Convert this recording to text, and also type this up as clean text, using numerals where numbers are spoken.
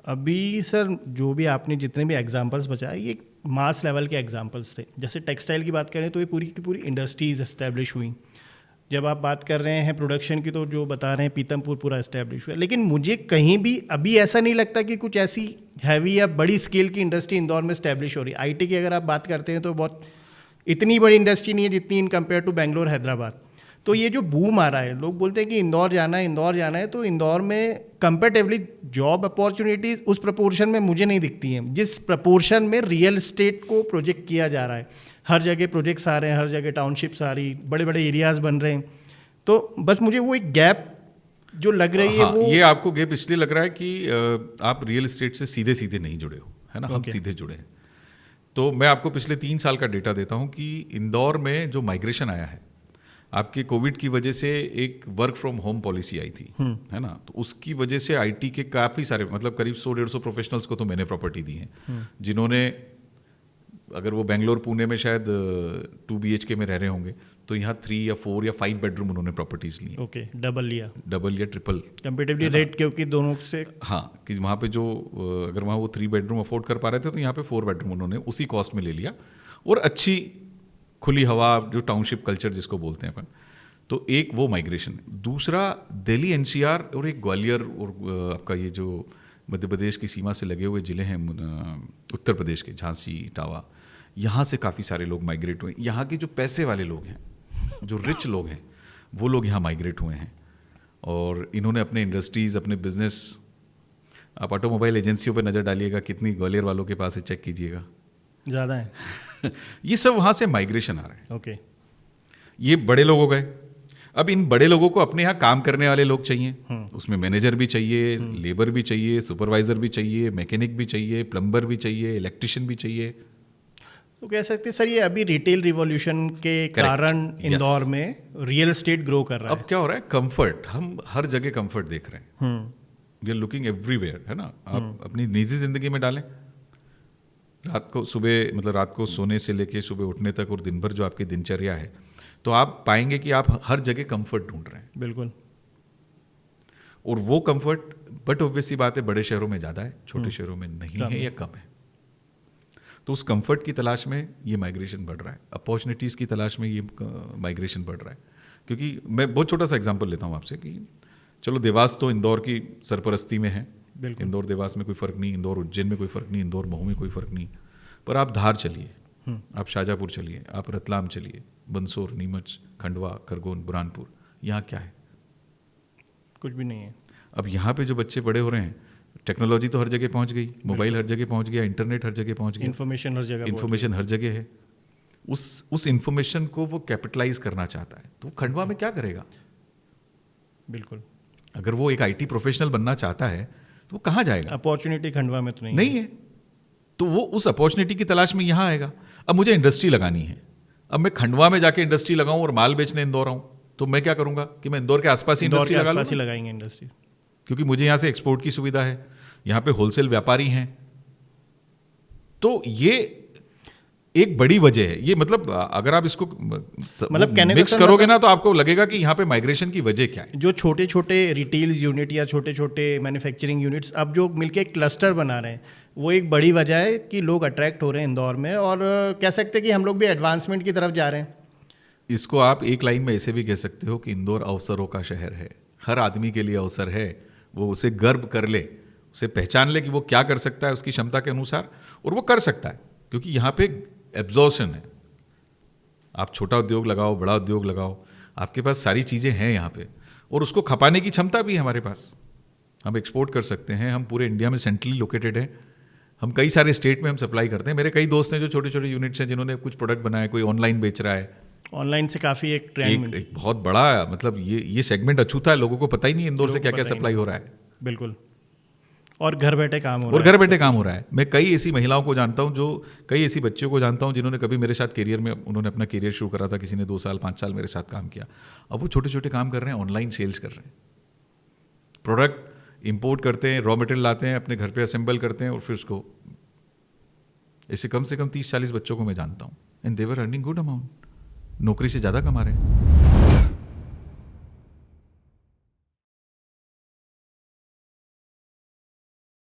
अभी सर जो भी आपने जितने भी एग्जांपल्स बताए ये मास लेवल के एग्जांपल्स थे। जैसे टेक्सटाइल की बात करें तो ये पूरी की पूरी इंडस्ट्रीज एस्टेब्लिश हुई। जब आप बात कर रहे हैं प्रोडक्शन की तो जो बता रहे हैं पीतमपुर पूरा एस्टेब्लिश हुआ, लेकिन मुझे कहीं भी अभी ऐसा नहीं लगता कि कुछ ऐसी हैवी या बड़ी स्केल की इंडस्ट्री इंदौर में एस्टेब्लिश हो रही है। आईटी की अगर आप बात करते हैं तो बहुत इतनी बड़ी इंडस्ट्री नहीं है जितनी in compare to Bangalore Hyderabad. तो ये जो बूम आ रहा है, लोग बोलते हैं कि इंदौर जाना है इंदौर जाना है, तो इंदौर में कंपेरेटिवली जॉब अपॉर्चुनिटीज़ उस प्रपोर्शन में मुझे नहीं दिखती हैं जिस प्रपोर्शन में रियल एस्टेट को प्रोजेक्ट किया जा रहा है। हर जगह प्रोजेक्ट्स आ रहे हैं, हर जगह टाउनशिप्स आ रही, बड़े बड़े एरियाज़ बन रहे हैं। तो बस मुझे वो एक गैप जो लग रही है वो ये आपको गैप इसलिए लग रहा है कि आप रियल एस्टेट से सीधे सीधे नहीं जुड़े हो, है ना। हम सीधे जुड़े हैं। तो मैं आपको पिछले 3 साल का डेटा देता हूँ कि इंदौर में जो माइग्रेशन आया है, आपके कोविड की वजह से एक वर्क फ्रॉम होम पॉलिसी आई थी, है ना। तो उसकी वजह से आईटी के काफ़ी सारे मतलब करीब 100-150 प्रोफेशनल्स को तो मैंने प्रॉपर्टी दी है, जिन्होंने अगर वो बेंगलोर पुणे में शायद 2 BHK में रह रहे होंगे तो यहाँ 3 या 4 या 5 बेडरूम उन्होंने प्रॉपर्टीज ली। ओके, डबल या ट्रिपल कंपेरेटिवली रेट, क्योंकि दोनों से हाँ कि वहाँ पे जो अगर वहाँ वो 3 बेडरूम अफोर्ड कर पा रहे थे तो यहाँ पे 4 बेडरूम उन्होंने उसी कॉस्ट में ले लिया। और अच्छी खुली हवा, जो टाउनशिप कल्चर जिसको बोलते हैं अपन, तो एक वो माइग्रेशन। दूसरा दिल्ली NCR और एक ग्वालियर और आपका ये जो मध्य प्रदेश की सीमा से लगे हुए ज़िले हैं उत्तर प्रदेश के, झांसी, इटावा, यहाँ से काफ़ी सारे लोग माइग्रेट हुए। यहाँ के जो पैसे वाले लोग हैं, जो रिच लोग हैं, वो लोग यहाँ माइग्रेट हुए हैं और इन्होंने अपने इंडस्ट्रीज़, अपने बिजनेस, आप ऑटोमोबाइल एजेंसियों पर नज़र डालिएगा, कितनी ग्वालियर वालों के पास है चेक कीजिएगा, ज़्यादा है। ये सब वहाँ से माइग्रेशन आ रहा है। ओके, ये बड़े लोग हो गए। अब इन बड़े लोगों को अपने यहाँ काम करने वाले लोग चाहिए, उसमें मैनेजर भी चाहिए, लेबर भी चाहिए, सुपरवाइजर भी चाहिए, मैकेनिक भी चाहिए, प्लम्बर भी चाहिए, इलेक्ट्रिशियन भी चाहिए। तो कह सकते हैं सर ये अभी रिटेल रिवॉल्यूशन के कारण इंदौर में रियल एस्टेट ग्रो कर रहा है। अब क्या हो रहा है, कंफर्ट, हम हर जगह कंफर्ट देख रहे हैं। वी आर लुकिंग एवरीवेयर, है ना। आप अपनी निजी जिंदगी में डालें, रात को सोने से लेके सुबह उठने तक और दिन भर जो आपकी दिनचर्या है, तो आप पाएंगे कि आप हर जगह कंफर्ट ढूंढ रहे हैं। बिल्कुल। और वो कंफर्ट, बट ऑब्वियस सी बात है, बड़े शहरों में ज़्यादा है, छोटे शहरों में नहीं है या कम है। तो उस कंफर्ट की तलाश में ये माइग्रेशन बढ़ रहा है, अपॉर्चुनिटीज़ की तलाश में ये माइग्रेशन बढ़ रहा है। क्योंकि मैं बहुत छोटा सा एग्जांपल लेता हूँ आपसे कि चलो देवास तो इंदौर की सरपरस्ती में है, इंदौर देवास में कोई फ़र्क नहीं, इंदौर उज्जैन में कोई फ़र्क नहीं, इंदौर महू में कोई फ़र्क नहीं। पर आप धार चलिए, आप शाजापुर चलिए, आप रतलाम चलिए, बंसोर, नीमच, खंडवा, खरगोन, बुरहानपुर, यहाँ क्या है? कुछ भी नहीं है। अब यहाँ पे जो बच्चे बड़े हो रहे हैं, टेक्नोलॉजी तो हर जगह पहुँच गई, मोबाइल हर जगह पहुँच गया, इंटरनेट हर जगह पहुँच गया, इन्फॉर्मेशन हर जगह है। उस इन्फॉर्मेशन को वो कैपिटलाइज करना चाहता है, तो खंडवा में क्या करेगा? बिल्कुल। अगर वो एक IT प्रोफेशनल बनना चाहता है तो वो कहाँ जाएगा? अपॉर्चुनिटी खंडवा में तो नहीं है। तो वो उस अपॉर्चुनिटी की तलाश में यहाँ आएगा। अब मुझे इंडस्ट्री लगानी है, अब मैं खंडवा में जाके इंडस्ट्री लगाऊं और माल बेचने इंदौर आऊं, तो मैं क्या करूंगा कि मैं इंदौर के आसपास ही इंडस्ट्री लगाएंगे इंडस्ट्री, क्योंकि मुझे यहाँ से एक्सपोर्ट की सुविधा है, यहाँ पे होलसेल व्यापारी हैं। तो ये एक बड़ी वजह है। ये मतलब अगर आप इसको मिक्स करोगे ना तो आपको लगेगा कि यहाँ पे माइग्रेशन की वजह क्या है। जो छोटे छोटे रिटेल यूनिट या छोटे छोटे मैन्युफैक्चरिंग यूनिट्स अब जो मिलके एक क्लस्टर बना रहे हैं, वो एक बड़ी वजह है कि लोग अट्रैक्ट हो रहे हैं इंदौर में, और कह सकते हैं कि हम लोग भी एडवांसमेंट की तरफ जा रहे हैं। इसको आप एक लाइन में ऐसे भी कह सकते हो कि इंदौर अवसरों का शहर है। हर आदमी के लिए अवसर है, वो उसे गर्व कर ले, उसे पहचान ले कि वो क्या कर सकता है उसकी क्षमता के अनुसार, और वो कर सकता है। क्योंकि यहाँ पे एब्जॉर्प्शन है। आप छोटा उद्योग लगाओ, बड़ा उद्योग लगाओ, आपके पास सारी चीज़ें हैं यहाँ पे, और उसको खपाने की क्षमता भी है हमारे पास। हम एक्सपोर्ट कर सकते हैं, हम पूरे इंडिया में सेंट्रली लोकेटेड हैं, हम कई सारे स्टेट में हम सप्लाई करते हैं। मेरे कई दोस्त हैं जो छोटे छोटे यूनिट्स हैं जिन्होंने कुछ प्रोडक्ट बनाया, कोई ऑनलाइन बेच रहा है। ऑनलाइन से काफ़ी एक ट्रेंड, एक बहुत बड़ा, मतलब ये सेगमेंट अछूता है, लोगों को पता ही नहीं इंदौर से क्या क्या सप्लाई हो रहा है। बिल्कुल। और घर बैठे काम हो रहा है। मैं कई ऐसी महिलाओं को जानता हूं, जो कई ऐसी बच्चियों को जानता हूं जिन्होंने कभी मेरे साथ करियर में, उन्होंने अपना करियर शुरू करा था, किसी ने 2 साल 5 साल मेरे साथ काम किया, अब वो छोटे छोटे काम कर रहे हैं, ऑनलाइन सेल्स कर रहे हैं, प्रोडक्ट इंपोर्ट करते हैं, रॉ मटेरियल लाते हैं, अपने घर पे असेंबल करते हैं, और फिर उसको, ऐसे कम से कम 30-40 बच्चों को मैं जानता हूँ, and they were earning good amount, नौकरी से ज़्यादा कमा रहे हैं।